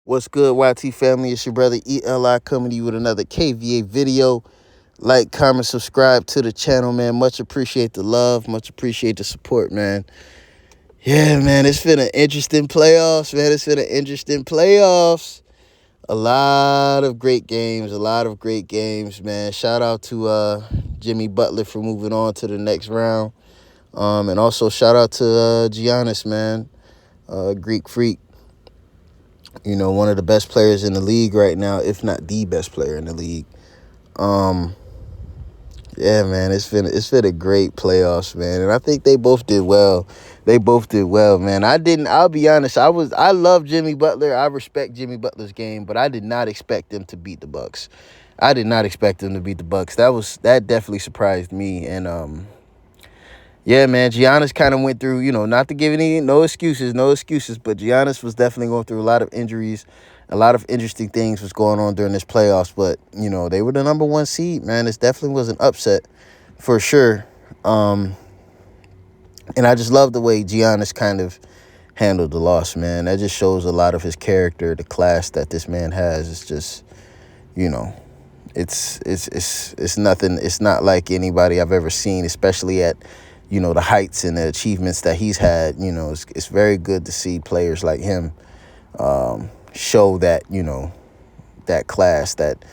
What's good, YT family? It's your brother ELI coming to you with another KVA video. Like, comment, subscribe to the channel, man. Much appreciate the love. Much appreciate the support, man. Yeah, man, it's been an interesting playoffs, man. It's been an interesting playoffs. A lot of great games. A lot of great games, man. Shout out to Jimmy Butler for moving on to the next round. And also shout out to Giannis, man. Greek Freak. You know, one of the best players in the league right now, if not the best player in the league. Yeah, man, it's been a great playoffs, man, and I think they both did well. They both did well, man. I'll be honest. I love Jimmy Butler. I respect Jimmy Butler's game, but I did not expect them to beat the Bucks. I did not expect them to beat the Bucks. That definitely surprised me, and yeah, man, Giannis kind of went through, not to give no excuses, but Giannis was definitely going through a lot of injuries. A lot of interesting things was going on during this playoffs, but, they were the number one seed, man. This definitely was an upset for sure. And I just love the way Giannis kind of handled the loss, man. That just shows a lot of his character, the class that this man has. It's just, it's nothing. It's not like anybody I've ever seen, especially at, the heights and the achievements that he's had. It's very good to see players like him show that, that class, that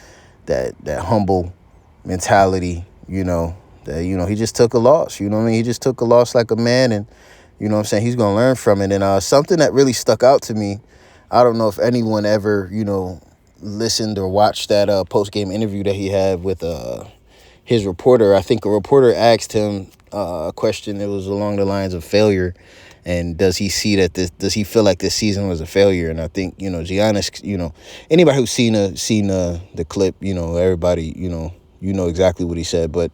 humble mentality, that, he just took a loss, He just took a loss like a man, and, he's going to learn from it. And something that really stuck out to me, I don't know if anyone ever, listened or watched that post-game interview that he had with his reporter. I think a reporter asked him a question that was along the lines of failure, and does he feel like this season was a failure? And I think, Giannis, anybody who's seen the clip, everybody, exactly what he said. But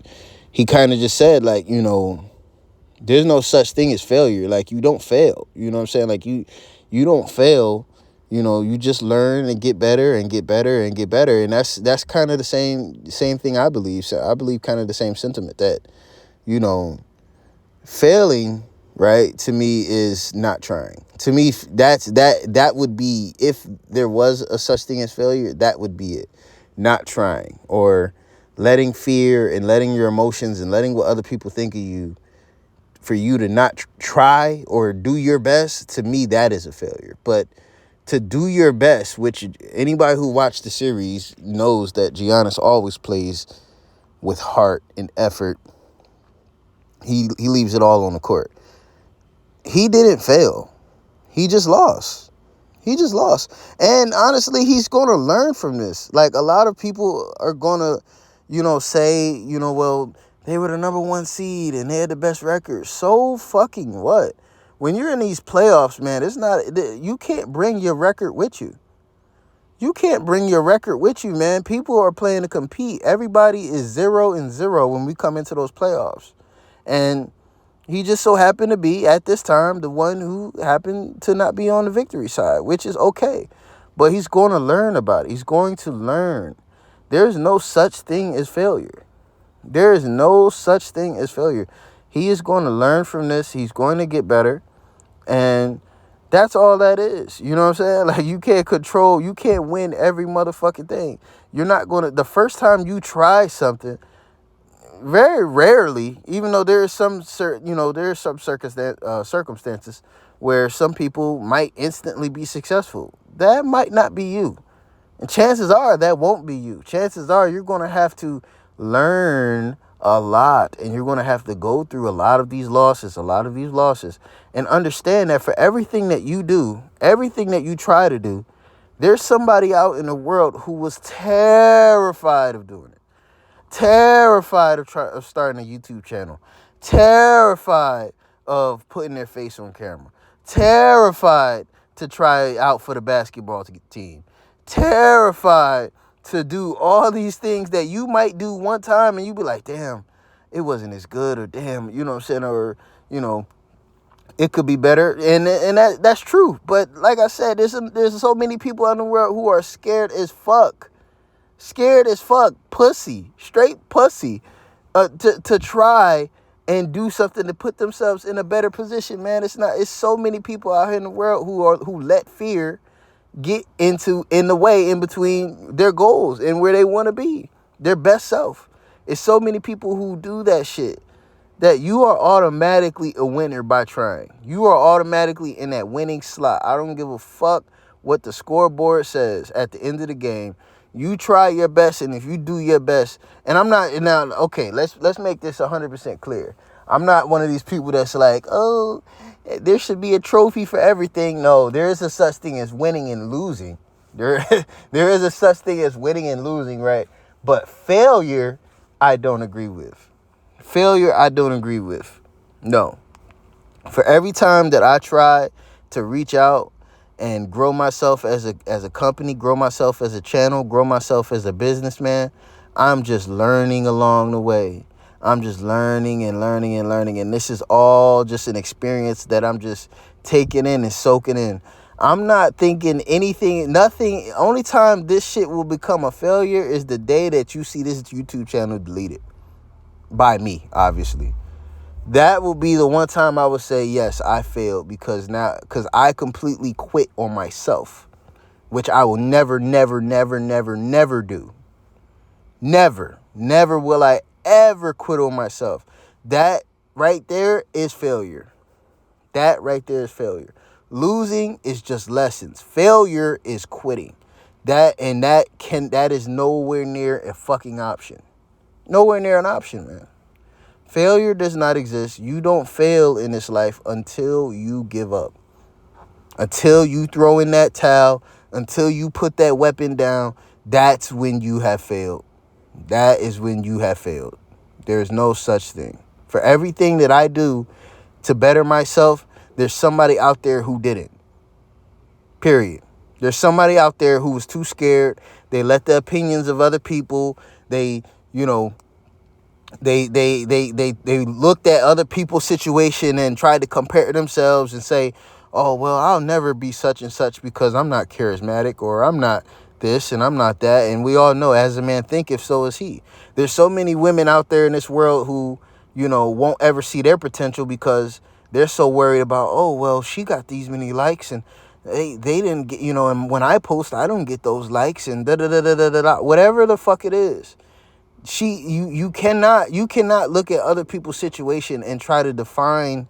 he kind of just said, like, there's no such thing as failure. Like, you don't fail. You know what I'm saying? Like, you don't fail. You just learn and get better and get better and get better. And that's kind of the same thing I believe. So I believe kind of the same sentiment that, failing, right, to me is not trying. To me, that would be, if there was a such thing as failure, that would be it. Not trying, or letting fear and letting your emotions and letting what other people think of you for you to not try or do your best. To me, that is a failure. But to do your best, which anybody who watched the series knows that Giannis always plays with heart and effort. He leaves it all on the court. He didn't fail. He just lost. And honestly, he's going to learn from this. Like, a lot of people are going to, say, well, they were the number one seed and they had the best record. So fucking what? When you're in these playoffs, man, you can't bring your record with you. You can't bring your record with you, man. People are playing to compete. Everybody is 0-0 when we come into those playoffs. And he just so happened to be, at this time, the one who happened to not be on the victory side, which is okay. But he's going to learn about it. He's going to learn. There's no such thing as failure. There is no such thing as failure. He is going to learn from this. He's going to get better. And that's all that is. You know what I'm saying? Like, you can't win every motherfucking thing. You're not going to, the first time you try something, very rarely, even though there are some circumstances where some people might instantly be successful, that might not be you. And chances are that won't be you. Chances are you're going to have to learn a lot, and you're going to have to go through a lot of these losses, and understand that for everything that you do, everything that you try to do, there's somebody out in the world who was terrified of doing it. Terrified of starting a YouTube channel. Terrified of putting their face on camera. Terrified to try out for the basketball team. Terrified to do all these things that you might do one time and you be like, damn, it wasn't as good, or damn, you know what I'm saying, or, it could be better. And that's true. But like I said, there's so many people in the world who are scared as fuck. Pussy, straight pussy, to try and do something to put themselves in a better position, man. It's so many people out here in the world who let fear get in the way in between their goals and where they want to be, their best self. It's so many people who do that shit that you are automatically a winner by trying. You are automatically in that winning slot. I don't give a fuck what the scoreboard says at the end of the game. You try your best, and if you do your best, and I'm not now. Okay, let's make this 100% clear. I'm not one of these people that's like, oh, there should be a trophy for everything. No, there is a such thing as winning and losing. There, there is a such thing as winning and losing, right? But failure, I don't agree with. Failure, I don't agree with. No. For every time that I try to reach out and grow myself as a company, grow myself as a channel, grow myself as a businessman, I'm just learning along the way. I'm just learning and learning and learning. And this is all just an experience that I'm just taking in and soaking in. I'm not thinking anything, nothing. Only time this shit will become a failure is the day that you see this YouTube channel deleted. By me, obviously. That will be the one time I would say, yes, I failed because I completely quit on myself, which I will never, never, never, never, never do. Never will I ever quit on myself. That right there is failure. That right there is failure. Losing is just lessons. Failure is quitting. That is nowhere near a fucking option. Nowhere near an option, man. Failure does not exist. You don't fail in this life until you give up. Until you throw in that towel, until you put that weapon down, that's when you have failed. That is when you have failed. There is no such thing. For everything that I do to better myself, there's somebody out there who didn't. Period. There's somebody out there who was too scared. They let the opinions of other people, they looked at other people's situation and tried to compare themselves and say, oh, well, I'll never be such and such because I'm not charismatic, or I'm not this and I'm not that. And we all know, as a man thinketh, so is he. There's so many women out there in this world who, won't ever see their potential because they're so worried about, oh, well, she got these many likes and they didn't get, and when I post, I don't get those likes and da-da-da-da-da-da, whatever the fuck it is. You cannot look at other people's situation and try to define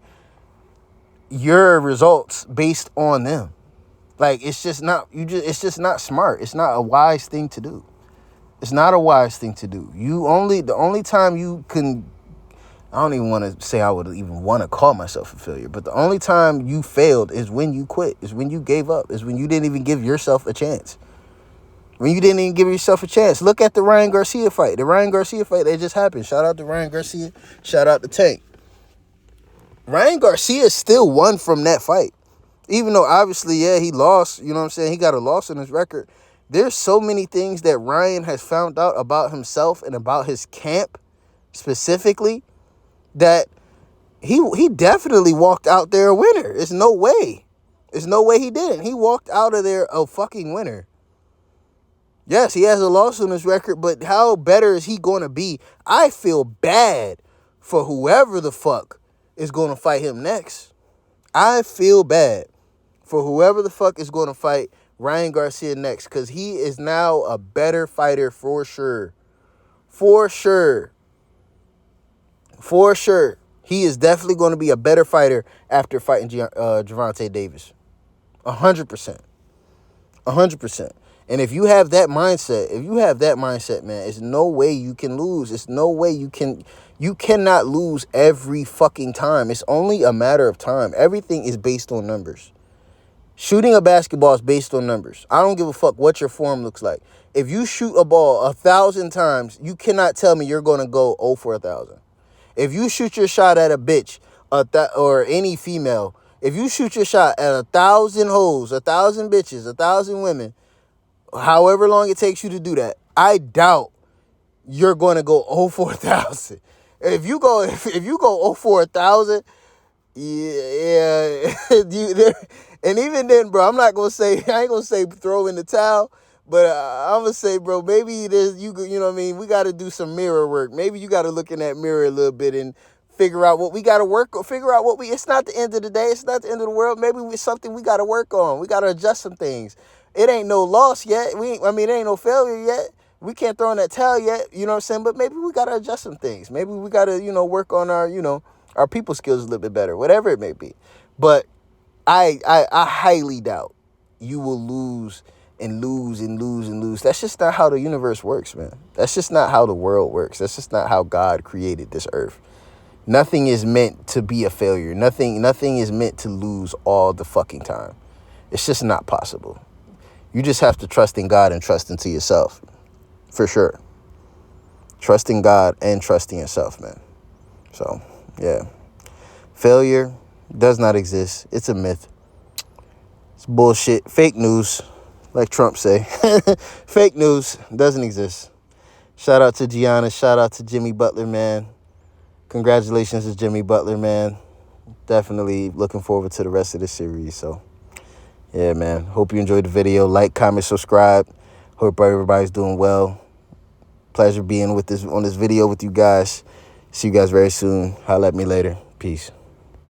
your results based on them. Like, it's just not smart. It's not a wise thing to do. It's not a wise thing to do. The only time you can, I don't even want to say I would even want to call myself a failure, but the only time you failed is when you quit, is when you gave up, is when you didn't even give yourself a chance. When you didn't even give yourself a chance. Look at the Ryan Garcia fight. The Ryan Garcia fight that just happened. Shout out to Ryan Garcia. Shout out to Tank. Ryan Garcia still won from that fight. Even though, obviously, yeah, he lost. You know what I'm saying? He got a loss on his record. There's so many things that Ryan has found out about himself and about his camp specifically that he definitely walked out there a winner. There's no way. There's no way he didn't. He walked out of there a fucking winner. Yes, he has a loss on his record, but how better is he going to be? I feel bad for whoever the fuck is going to fight him next. I feel bad for whoever the fuck is going to fight Ryan Garcia next, because he is now a better fighter for sure. For sure. For sure. He is definitely going to be a better fighter after fighting Gervonta Davis. 100%. 100%. And if you have that mindset, man, there's no way you can lose. It's no way you cannot lose every fucking time. It's only a matter of time. Everything is based on numbers. Shooting a basketball is based on numbers. I don't give a fuck what your form looks like. If you shoot a ball 1,000 times, you cannot tell me you're going to go 0 for 1,000. If you shoot your shot at a bitch or any female, if you shoot your shot at 1,000 hoes, 1,000 bitches, 1,000 women, however long it takes you to do that, I doubt you're going to go 0 for 1,000. If you go 0 for 1,000, yeah, and even then, bro, I ain't gonna say throw in the towel, but I'm gonna say, bro, maybe you know what I mean, we got to do some mirror work. Maybe you got to look in that mirror a little bit and figure out what we got to work on. It's not the end of the day. It's not the end of the world. Maybe it's something we got to work on. We got to adjust some things. it ain't no loss yet. It ain't no failure yet. We can't throw in that towel yet, you know what I'm saying? But maybe we got to adjust some things. Maybe we got to, work on our people skills a little bit better, whatever it may be. But I highly doubt you will lose and lose and lose and lose. That's just not how the universe works, man. That's just not how the world works. That's just not how God created this earth. Nothing is meant to be a failure. Nothing is meant to lose all the fucking time. It's just not possible. You just have to trust in God and trust into yourself. For sure. Trust in God and trust in yourself, man. So, yeah. Failure does not exist. It's a myth. It's bullshit. Fake news, like Trump say. Fake news doesn't exist. Shout out to Giannis. Shout out to Jimmy Butler, man. Congratulations to Jimmy Butler, man. Definitely looking forward to the rest of the series. So, yeah, man. Hope you enjoyed the video. Like, comment, subscribe. Hope everybody's doing well. Pleasure being on this video with you guys. See you guys very soon. Holla at me later. Peace.